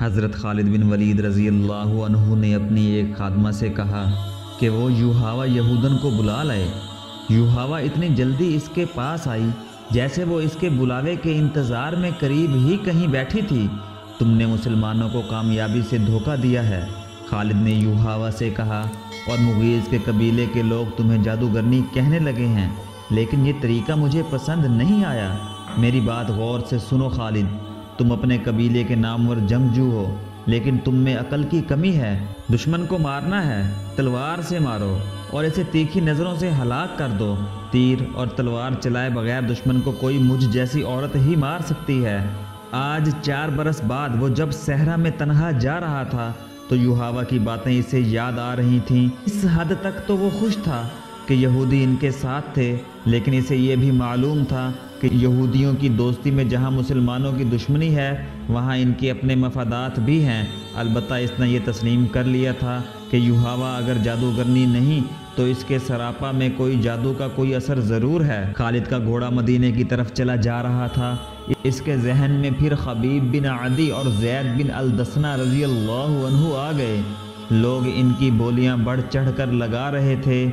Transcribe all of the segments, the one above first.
حضرت خالد بن ولید رضی اللہ عنہ نے اپنی ایک خادمہ سے کہا کہ وہ یوحاوا یہودن کو بلا لائے۔ یوحاوا اتنی جلدی اس کے پاس آئی جیسے وہ اس کے بلاوے کے انتظار میں قریب ہی کہیں بیٹھی تھی۔ تم نے مسلمانوں کو کامیابی سے دھوکہ دیا ہے، خالد نے یوحاوا سے کہا، اور مغیث کے قبیلے کے لوگ تمہیں جادوگرنی کہنے لگے ہیں، لیکن یہ طریقہ مجھے پسند نہیں آیا۔ میری بات غور سے سنو خالد، تم اپنے قبیلے کے نامور جنگجو ہو، لیکن تم میں عقل کی کمی ہے۔ دشمن کو مارنا ہے، تلوار سے مارو اور اسے تیکھی نظروں سے ہلاک کر دو۔ تیر اور تلوار چلائے بغیر دشمن کو کوئی مجھ جیسی عورت ہی مار سکتی ہے۔ آج 4 برس بعد وہ جب صحرا میں تنہا جا رہا تھا تو یوحاوا کی باتیں اسے یاد آ رہی تھیں۔ اس حد تک تو وہ خوش تھا کہ یہودی ان کے ساتھ تھے، لیکن اسے یہ بھی معلوم تھا کہ یہودیوں کی دوستی میں جہاں مسلمانوں کی دشمنی ہے وہاں ان کے اپنے مفادات بھی ہیں۔ البتہ اس نے یہ تسلیم کر لیا تھا کہ یوحاوا اگر جادوگرنی نہیں تو اس کے سراپا میں کوئی جادو کا کوئی اثر ضرور ہے۔ خالد کا گھوڑا مدینے کی طرف چلا جا رہا تھا۔ اس کے ذہن میں پھر خبیب بن عدی اور زید بن الدسنہ رضی اللہ عنہ آ گئے۔ لوگ ان کی بولیاں بڑھ چڑھ کر لگا رہے تھے۔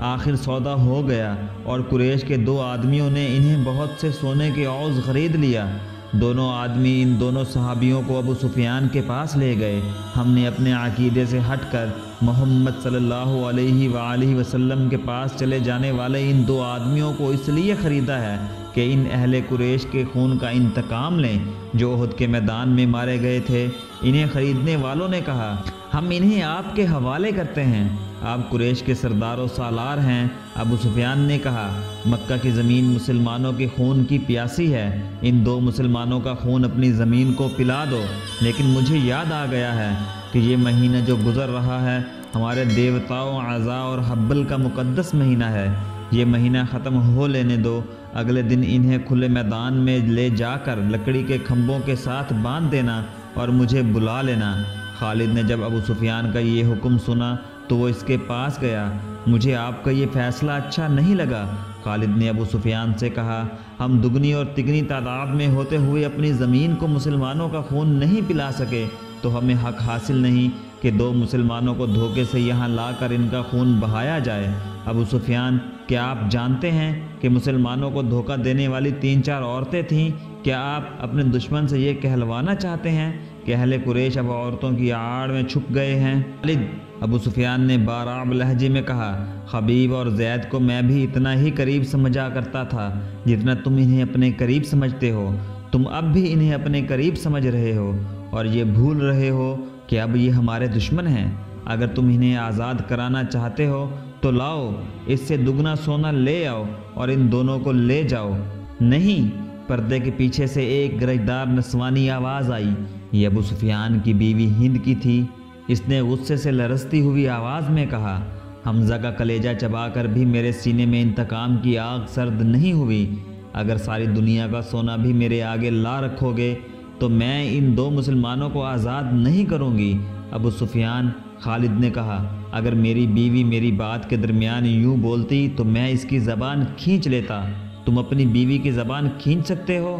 آخر سودا ہو گیا اور قریش کے 2 آدمیوں نے انہیں بہت سے سونے کے عوض خرید لیا۔ دونوں آدمی ان دونوں صحابیوں کو ابو سفیان کے پاس لے گئے۔ ہم نے اپنے عقیدے سے ہٹ کر محمد صلی اللہ علیہ وآلہ وسلم کے پاس چلے جانے والے ان 2 آدمیوں کو اس لیے خریدا ہے کہ ان اہل قریش کے خون کا انتقام لیں جو احد کے میدان میں مارے گئے تھے۔ انہیں خریدنے والوں نے کہا، ہم انہیں آپ کے حوالے کرتے ہیں، آپ قریش کے سردار و سالار ہیں۔ ابو سفیان نے کہا، مکہ کی زمین مسلمانوں کے خون کی پیاسی ہے، ان 2 مسلمانوں کا خون اپنی زمین کو پلا دو۔ لیکن مجھے یاد آ گیا ہے کہ یہ مہینہ جو گزر رہا ہے ہمارے دیوتاؤں عزا اور حبل کا مقدس مہینہ ہے۔ یہ مہینہ ختم ہو لینے دو، اگلے دن انہیں کھلے میدان میں لے جا کر لکڑی کے کھمبوں کے ساتھ باندھ دینا اور مجھے بلا لینا۔ خالد نے جب ابو سفیان کا یہ حکم سنا تو وہ اس کے پاس گیا۔ مجھے آپ کا یہ فیصلہ اچھا نہیں لگا۔ خالد نے ابو سفیان سے کہا، ہم دگنی اور تگنی تعداد میں ہوتے ہوئے اپنی زمین کو مسلمانوں کا خون نہیں پلا سکے تو ہمیں حق حاصل نہیں کہ 2 مسلمانوں کو دھوکے سے یہاں لا کر ان کا خون بہایا جائے۔ ابو سفیان، کیا آپ جانتے ہیں کہ مسلمانوں کو دھوکہ دینے والی 3-4 عورتیں تھیں؟ کیا آپ اپنے دشمن سے یہ کہلوانا چاہتے ہیں کہ اہل قریش اب عورتوں کی آڑ میں چھپ گئے ہیں؟ خالد، ابو سفیان نے بارعب لہجے میں کہا، خبیب اور زید کو میں بھی اتنا ہی قریب سمجھا کرتا تھا جتنا تم انہیں اپنے قریب سمجھتے ہو۔ تم اب بھی انہیں اپنے قریب سمجھ رہے ہو اور یہ بھول رہے ہو کہ اب یہ ہمارے دشمن ہیں۔ اگر تم انہیں آزاد کرانا چاہتے ہو تو لاؤ، اس سے دگنا سونا لے آؤ اور ان دونوں کو لے جاؤ۔ نہیں، پردے کے پیچھے سے ایک گرجدار نسوانی آواز آئی۔ یہ ابو سفیان کی بیوی ہند کی تھی۔ اس نے غصے سے لرزتی ہوئی آواز میں کہا، حمزہ کا کلیجہ چبا کر بھی میرے سینے میں انتقام کی آگ سرد نہیں ہوئی۔ اگر ساری دنیا کا سونا بھی میرے آگے لا رکھو گے تو میں ان 2 مسلمانوں کو آزاد نہیں کروں گی۔ ابو سفیان، خالد نے کہا، اگر میری بیوی میری بات کے درمیان یوں بولتی تو میں اس کی زبان کھینچ لیتا۔ تم اپنی بیوی کی زبان کھینچ سکتے ہو؟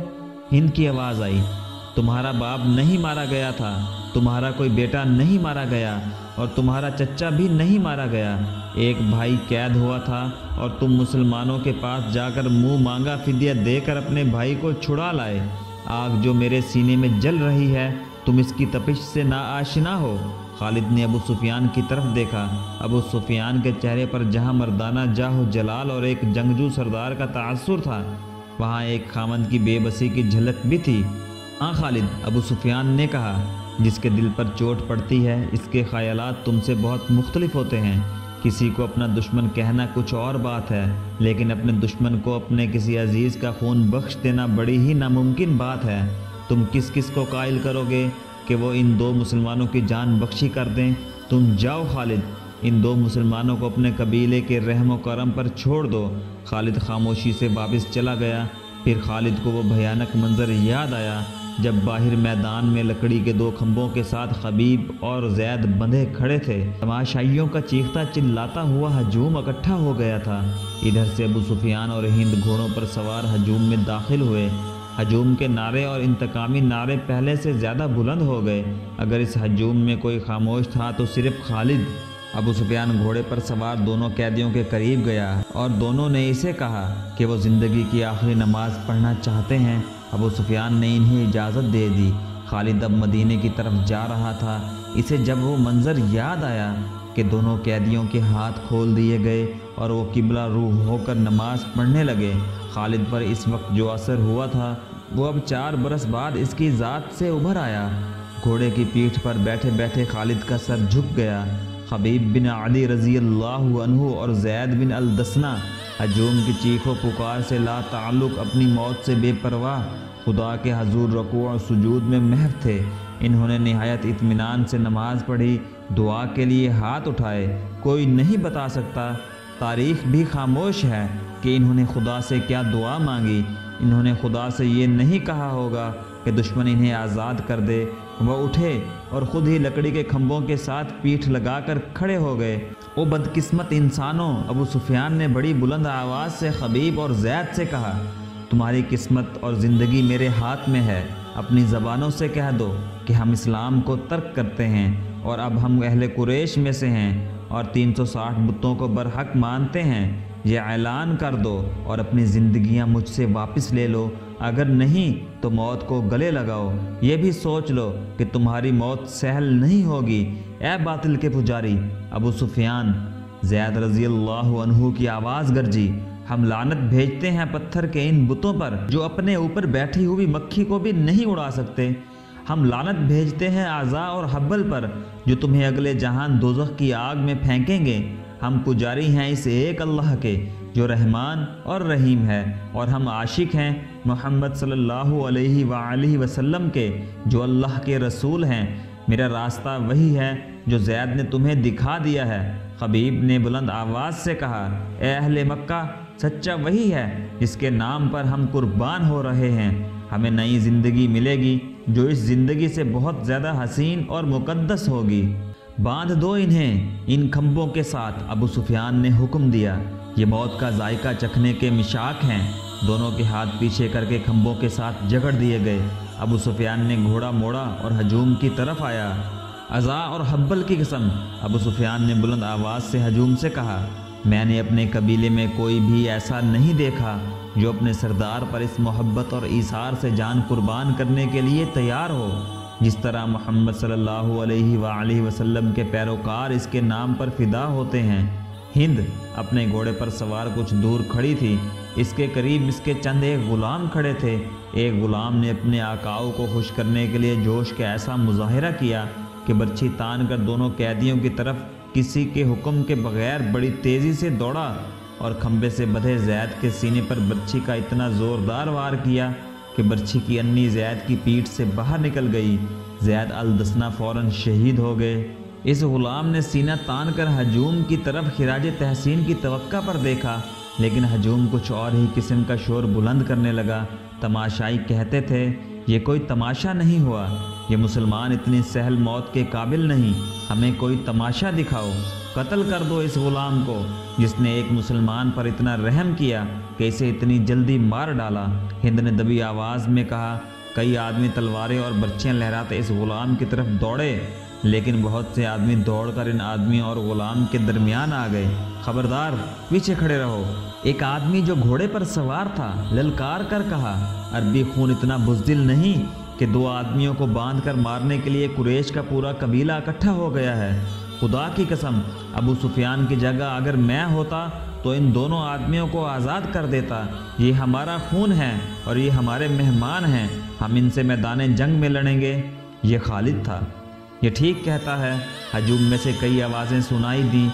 ہند کی آواز آئی، تمہارا باپ نہیں مارا گیا تھا، تمہارا کوئی بیٹا نہیں مارا گیا اور تمہارا چچا بھی نہیں مارا گیا۔ ایک بھائی قید ہوا تھا اور تم مسلمانوں کے پاس جا کر منہ مانگا فدیہ دے کر اپنے بھائی کو چھڑا لائے۔ آگ جو میرے سینے میں جل رہی ہے تم اس کی تپش سے ناآشنا ہو۔ خالد نے ابو سفیان کی طرف دیکھا۔ ابو سفیان کے چہرے پر جہاں مردانہ جاہ و جلال اور ایک جنگجو سردار کا تاثر تھا وہاں ایک خاوند کی بے بسی کی جھلک بھی تھی۔ ہاں خالد، ابو سفیان نے کہا، جس کے دل پر چوٹ پڑتی ہے اس کے خیالات تم سے بہت مختلف ہوتے ہیں۔ کسی کو اپنا دشمن کہنا کچھ اور بات ہے، لیکن اپنے دشمن کو اپنے کسی عزیز کا خون بخش دینا بڑی ہی ناممکن بات ہے۔ تم کس کس کو قائل کرو گے کہ وہ ان 2 مسلمانوں کی جان بخشی کر دیں؟ تم جاؤ خالد، ان 2 مسلمانوں کو اپنے قبیلے کے رحم و کرم پر چھوڑ دو۔ خالد خاموشی سے واپس چلا گیا۔ پھر خالد کو وہ بھیانک منظر یاد آیا جب باہر میدان میں لکڑی کے 2 کھمبوں کے ساتھ خبیب اور زید بندھے کھڑے تھے۔ تماشائیوں کا چیختا چلاتا ہوا ہجوم اکٹھا ہو گیا تھا۔ ادھر سے ابو سفیان اور ہند گھوڑوں پر سوار ہجوم میں داخل ہوئے۔ ہجوم کے نعرے اور انتقامی نعرے پہلے سے زیادہ بلند ہو گئے۔ اگر اس ہجوم میں کوئی خاموش تھا تو صرف خالد۔ ابو سفیان گھوڑے پر سوار دونوں قیدیوں کے قریب گیا اور دونوں نے اسے کہا کہ وہ زندگی کی آخری نماز پڑھنا چاہتے ہیں۔ ابو سفیان نے انہیں اجازت دے دی۔ خالد اب مدینے کی طرف جا رہا تھا۔ اسے جب وہ منظر یاد آیا کہ دونوں قیدیوں کے ہاتھ کھول دیے گئے اور وہ قبلہ روح ہو کر نماز پڑھنے لگے، خالد پر اس وقت جو اثر ہوا تھا وہ اب 4 برس بعد اس کی ذات سے ابھر آیا۔ گھوڑے کی پیٹھ پر بیٹھے بیٹھے خالد کا سر جھک گیا۔ خبیب بن عدی رضی اللہ عنہ اور زید بن الدسنہ ہجوم کی چیخ و پکار سے لا تعلق اپنی موت سے بے پرواہ خدا کے حضور رکوع و سجود میں محو تھے۔ انہوں نے نہایت اطمینان سے نماز پڑھی، دعا کے لیے ہاتھ اٹھائے۔ کوئی نہیں بتا سکتا، تاریخ بھی خاموش ہے کہ انہوں نے خدا سے کیا دعا مانگی۔ انہوں نے خدا سے یہ نہیں کہا ہوگا کہ دشمن انہیں آزاد کر دے۔ وہ اٹھے اور خود ہی لکڑی کے کھمبوں کے ساتھ پیٹھ لگا کر کھڑے ہو گئے۔ او بدقسمت انسانوں، ابو سفیان نے بڑی بلند آواز سے خبیب اور زید سے کہا، تمہاری قسمت اور زندگی میرے ہاتھ میں ہے۔ اپنی زبانوں سے کہہ دو کہ ہم اسلام کو ترک کرتے ہیں اور اب ہم اہل قریش میں سے ہیں اور 360 بتوں کو برحق مانتے ہیں۔ یہ اعلان کر دو اور اپنی زندگیاں مجھ سے واپس لے لو، اگر نہیں تو موت کو گلے لگاؤ۔ یہ بھی سوچ لو کہ تمہاری موت سہل نہیں ہوگی، اے باطل کے پجاری۔ ابو سفیان، زید رضی اللہ عنہ کی آواز گرجی، ہم لعنت بھیجتے ہیں پتھر کے ان بتوں پر جو اپنے اوپر بیٹھی ہوئی مکھی کو بھی نہیں اڑا سکتے۔ ہم لعنت بھیجتے ہیں اعضاء اور حبل پر جو تمہیں اگلے جہان دوزخ کی آگ میں پھینکیں گے۔ ہم پجاری ہیں اس ایک اللہ کے جو رحمان اور رحیم ہے، اور ہم عاشق ہیں محمد صلی اللہ علیہ وآلہ وسلم کے جو اللہ کے رسول ہیں۔ میرا راستہ وہی ہے جو زید نے تمہیں دکھا دیا ہے۔ خبیب نے بلند آواز سے کہا، اے اہل مکہ، سچا وہی ہے جس کے نام پر ہم قربان ہو رہے ہیں۔ ہمیں نئی زندگی ملے گی جو اس زندگی سے بہت زیادہ حسین اور مقدس ہوگی۔ باندھ دو انہیں ان کھمبوں کے ساتھ، ابو سفیان نے حکم دیا۔ یہ موت کا ذائقہ چکھنے کے مشاک ہیں۔ دونوں کے ہاتھ پیچھے کر کے کھمبوں کے ساتھ جکڑ دیے گئے۔ ابو سفیان نے گھوڑا موڑا اور ہجوم کی طرف آیا۔ اعضاء اور حبل کی قسم، ابو سفیان نے بلند آواز سے ہجوم سے کہا، میں نے اپنے قبیلے میں کوئی بھی ایسا نہیں دیکھا جو اپنے سردار پر اس محبت اور ایثار سے جان قربان کرنے کے لیے تیار ہو جس طرح محمد صلی اللہ علیہ وآلہ وسلم کے پیروکار اس کے نام پر فدا ہوتے ہیں۔ ہند اپنے گھوڑے پر سوار کچھ دور کھڑی تھی۔ اس کے قریب اس کے چند ایک غلام کھڑے تھے۔ ایک غلام نے اپنے آقاؤں کو خوش کرنے کے لیے جوش کا ایسا مظاہرہ کیا کہ برچھی تان کر دونوں قیدیوں کی طرف کسی کے حکم کے بغیر بڑی تیزی سے دوڑا اور کھمبے سے بدھے زید کے سینے پر برچھی کا اتنا زوردار وار کیا کہ برچھی کی انی زید کی پیٹھ سے باہر نکل گئی۔ زید الدسنہ فوراً شہید ہو گئے۔ اس غلام نے سینہ تان کر ہجوم کی طرف خراج تحسین کی توقع پر دیکھا، لیکن ہجوم کچھ اور ہی قسم کا شور بلند کرنے لگا۔ تماشائی کہتے تھے، یہ کوئی تماشا نہیں ہوا، یہ مسلمان اتنی سہل موت کے قابل نہیں، ہمیں کوئی تماشا دکھاؤ۔ قتل کر دو اس غلام کو جس نے ایک مسلمان پر اتنا رحم کیا کہ اسے اتنی جلدی مار ڈالا۔ ہند نے دبی آواز میں کہا۔ کئی آدمی تلواریں اور برچیاں لہراتے اس غلام کی طرف دوڑے، لیکن بہت سے آدمی دوڑ کر ان آدمیوں اور غلام کے درمیان آ گئے۔ خبردار، پیچھے کھڑے رہو، ایک آدمی جو گھوڑے پر سوار تھا للکار کر کہا۔ عربی خون اتنا بزدل نہیں کہ 2 آدمیوں کو باندھ کر مارنے کے لیے قریش کا پورا قبیلہ اکٹھا ہو گیا ہے۔ خدا کی قسم، ابو سفیان کی جگہ اگر میں ہوتا تو ان دونوں آدمیوں کو آزاد کر دیتا۔ یہ ہمارا خون ہے اور یہ ہمارے مہمان ہیں، ہم ان سے میدان جنگ میں لڑیں گے۔ یہ خالد تھا۔ یہ ٹھیک کہتا ہے، ہجوم میں سے کئی آوازیں سنائی دیں۔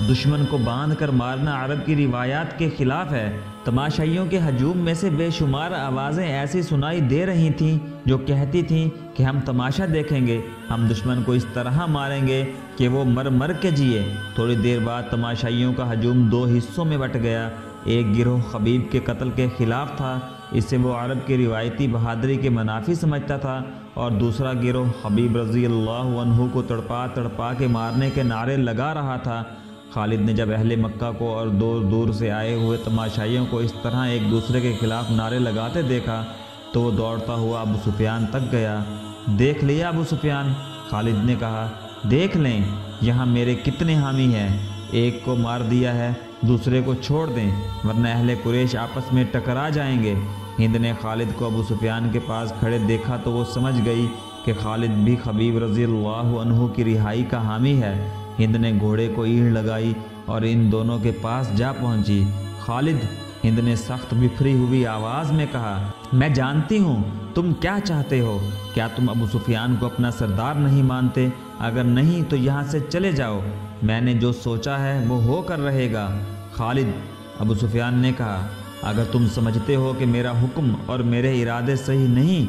دشمن کو باندھ کر مارنا عرب کی روایات کے خلاف ہے۔ تماشائیوں کے ہجوم میں سے بے شمار آوازیں ایسی سنائی دے رہی تھیں جو کہتی تھیں کہ ہم تماشا دیکھیں گے، ہم دشمن کو اس طرح ماریں گے کہ وہ مر مر کے جیے۔ تھوڑی دیر بعد تماشائیوں کا ہجوم 2 حصوں میں بٹ گیا۔ ایک گروہ خبیب کے قتل کے خلاف تھا، اس سے وہ عرب کی روایتی بہادری کے منافی سمجھتا تھا، اور دوسرا گروہ حبیب رضی اللہ عنہ کو تڑپا تڑپا کے مارنے کے نعرے لگا رہا تھا۔ خالد نے جب اہل مکہ کو اور دور دور سے آئے ہوئے تماشائیوں کو اس طرح ایک دوسرے کے خلاف نعرے لگاتے دیکھا تو وہ دوڑتا ہوا ابو سفیان تک گیا۔ دیکھ لیا ابو سفیان؟ خالد نے کہا، دیکھ لیں، یہاں میرے کتنے حامی ہیں، ایک کو مار دیا ہے، دوسرے کو چھوڑ دیں ورنہ اہل قریش آپس میں ٹکرا جائیں گے۔ ہند نے خالد کو ابو سفیان کے پاس کھڑے دیکھا تو وہ سمجھ گئی کہ خالد بھی خبیب رضی اللہ عنہ کی رہائی کا حامی ہے۔ ہند نے گھوڑے کو اینٹ لگائی اور ان دونوں کے پاس جا پہنچی۔ خالد، ہند نے سخت بفری ہوئی آواز میں کہا، میں جانتی ہوں تم کیا چاہتے ہو، کیا تم ابو سفیان کو اپنا سردار نہیں مانتے؟ اگر نہیں تو یہاں سے چلے جاؤ، میں نے جو سوچا ہے وہ ہو کر رہے گا۔ خالد، ابو سفیان نے کہا، اگر تم سمجھتے ہو کہ میرا حکم اور میرے ارادے صحیح نہیں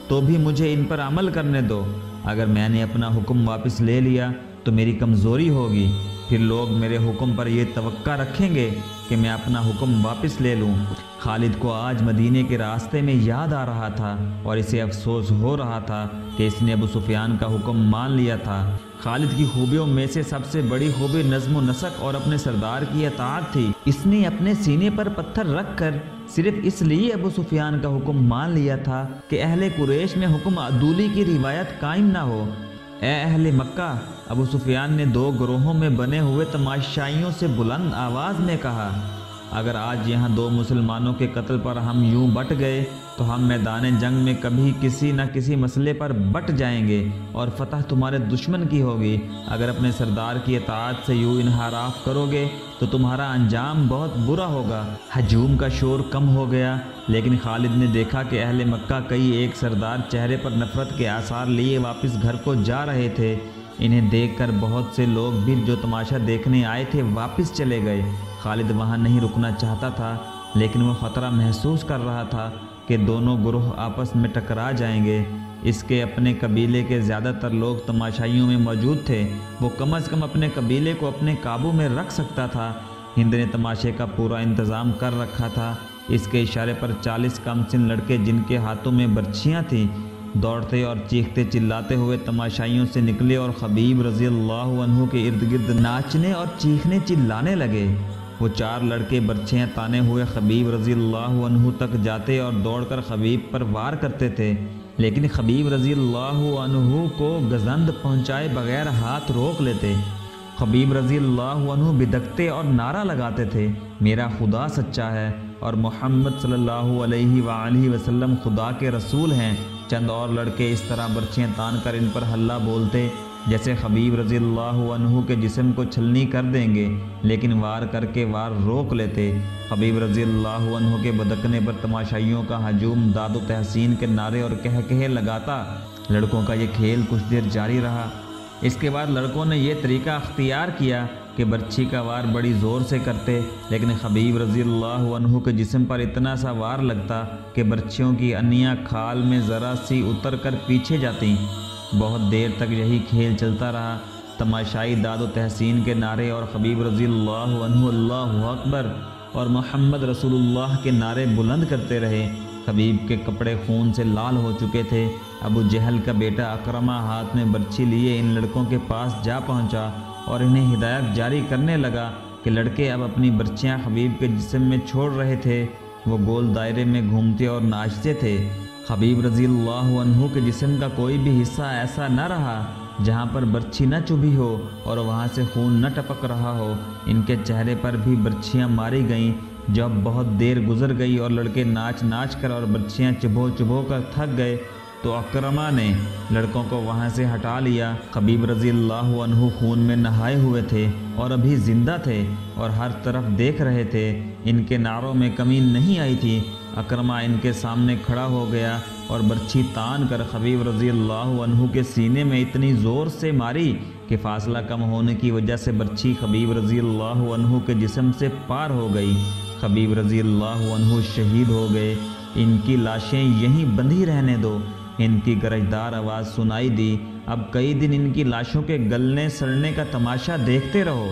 تو بھی مجھے ان پر عمل کرنے دو۔ اگر میں نے اپنا حکم واپس لے لیا تو میری کمزوری ہوگی، پھر لوگ میرے حکم پر یہ توقع رکھیں گے کہ میں اپنا حکم واپس لے لوں۔ خالد کو آج مدینے کے راستے میں یاد آ رہا تھا اور اسے افسوس ہو رہا تھا کہ اس نے ابو سفیان کا حکم مان لیا تھا۔ خالد کی خوبیوں میں سے سب سے بڑی خوبی نظم و نسق اور اپنے سردار کی اطاعت تھی۔ اس نے اپنے سینے پر پتھر رکھ کر صرف اس لیے ابو سفیان کا حکم مان لیا تھا کہ اہل قریش میں حکم عدولی کی روایت قائم نہ ہو۔ اے اہل مکہ، ابو سفیان نے دو گروہوں میں بنے ہوئے تماشائیوں سے بلند آواز میں کہا، اگر آج یہاں دو مسلمانوں کے قتل پر ہم یوں بٹ گئے تو ہم میدان جنگ میں کبھی کسی نہ کسی مسئلے پر بٹ جائیں گے اور فتح تمہارے دشمن کی ہوگی۔ اگر اپنے سردار کی اطاعت سے یوں انحراف کرو گے تو تمہارا انجام بہت برا ہوگا۔ ہجوم کا شور کم ہو گیا، لیکن خالد نے دیکھا کہ اہل مکہ کئی ایک سردار چہرے پر نفرت کے آثار لیے واپس گھر کو جا رہے تھے۔ انہیں دیکھ کر بہت سے لوگ بھی جو تماشا دیکھنے آئے تھے واپس چلے گئے۔ خالد وہاں نہیں رکنا چاہتا تھا، لیکن وہ خطرہ محسوس کر رہا تھا کہ دونوں گروہ آپس میں ٹکرا جائیں گے۔ اس کے اپنے قبیلے کے زیادہ تر لوگ تماشائیوں میں موجود تھے، وہ کم از کم اپنے قبیلے کو اپنے قابو میں رکھ سکتا تھا۔ ہند نے تماشے کا پورا انتظام کر رکھا تھا۔ اس کے اشارے پر 40 کم سن لڑکے جن کے ہاتھوں میں برچھیاں تھیں دوڑتے اور چیختے چلاتے ہوئے تماشائیوں سے نکلے اور خبیب رضی اللہ عنہ کے ارد گرد ناچنے اور چیخنے چلانے لگے۔ وہ 4 لڑکے برچھیاں تانے ہوئے خبیب رضی اللہ عنہ تک جاتے اور دوڑ کر خبیب پر وار کرتے تھے، لیکن خبیب رضی اللہ عنہ کو گزند پہنچائے بغیر ہاتھ روک لیتے۔ خبیب رضی اللہ عنہ بدکتے اور نعرہ لگاتے تھے، میرا خدا سچا ہے اور محمد صلی اللہ علیہ وآلہ وسلم خدا کے رسول ہیں۔ چند اور لڑکے اس طرح برچھیاں تان کر ان پر ہلہ بولتے جیسے خبیب رضی اللہ عنہ کے جسم کو چھلنی کر دیں گے، لیکن وار کر کے وار روک لیتے۔ خبیب رضی اللہ عنہ کے بدکنے پر تماشائیوں کا ہجوم داد و تحسین کے نعرے اور کہے لگاتا۔ لڑکوں کا یہ کھیل کچھ دیر جاری رہا۔ اس کے بعد لڑکوں نے یہ طریقہ اختیار کیا کہ برچھی کا وار بڑی زور سے کرتے، لیکن خبیب رضی اللہ عنہ کے جسم پر اتنا سا وار لگتا کہ برچھیوں کی انیاں کھال میں ذرا سی اتر کر پیچھے جاتی۔ بہت دیر تک یہی کھیل چلتا رہا۔ تماشائی داد و تحسین کے نعرے اور خبیب رضی اللہ عنہ اللہ اکبر اور محمد رسول اللہ کے نعرے بلند کرتے رہے۔ خبیب کے کپڑے خون سے لال ہو چکے تھے۔ ابو جہل کا بیٹا اکرمہ ہاتھ میں برچھی لیے ان لڑکوں کے پاس جا پہنچا اور انہیں ہدایت جاری کرنے لگا کہ لڑکے اب اپنی برچیاں خبیب کے جسم میں چھوڑ رہے تھے۔ وہ گول دائرے میں گھومتے اور ناچتے تھے۔ خبیب رضی اللہ عنہ کے جسم کا کوئی بھی حصہ ایسا نہ رہا جہاں پر برچھی نہ چبھی ہو اور وہاں سے خون نہ ٹپک رہا ہو۔ ان کے چہرے پر بھی برچھیاں ماری گئیں۔ جب بہت دیر گزر گئی اور لڑکے ناچ ناچ کر اور برچھیاں چبھو چبھو کر تھک گئے تو اکرمہ نے لڑکوں کو وہاں سے ہٹا لیا۔ خبیب رضی اللہ عنہ خون میں نہائے ہوئے تھے اور ابھی زندہ تھے اور ہر طرف دیکھ رہے تھے۔ ان کے نعروں میں کمی نہیں آئی تھی۔ اکرمہ ان کے سامنے کھڑا ہو گیا اور برچھی تان کر خبیب رضی اللہ عنہ کے سینے میں اتنی زور سے ماری کہ فاصلہ کم ہونے کی وجہ سے برچھی خبیب رضی اللہ عنہ کے جسم سے پار ہو گئی۔ خبیب رضی اللہ عنہ شہید ہو گئے۔ ان کی لاشیں یہیں بندھی رہنے دو۔ ان کی گرجدار آواز سنائی دی، اب کئی دن ان کی لاشوں کے گلنے سڑنے کا تماشا دیکھتے رہو۔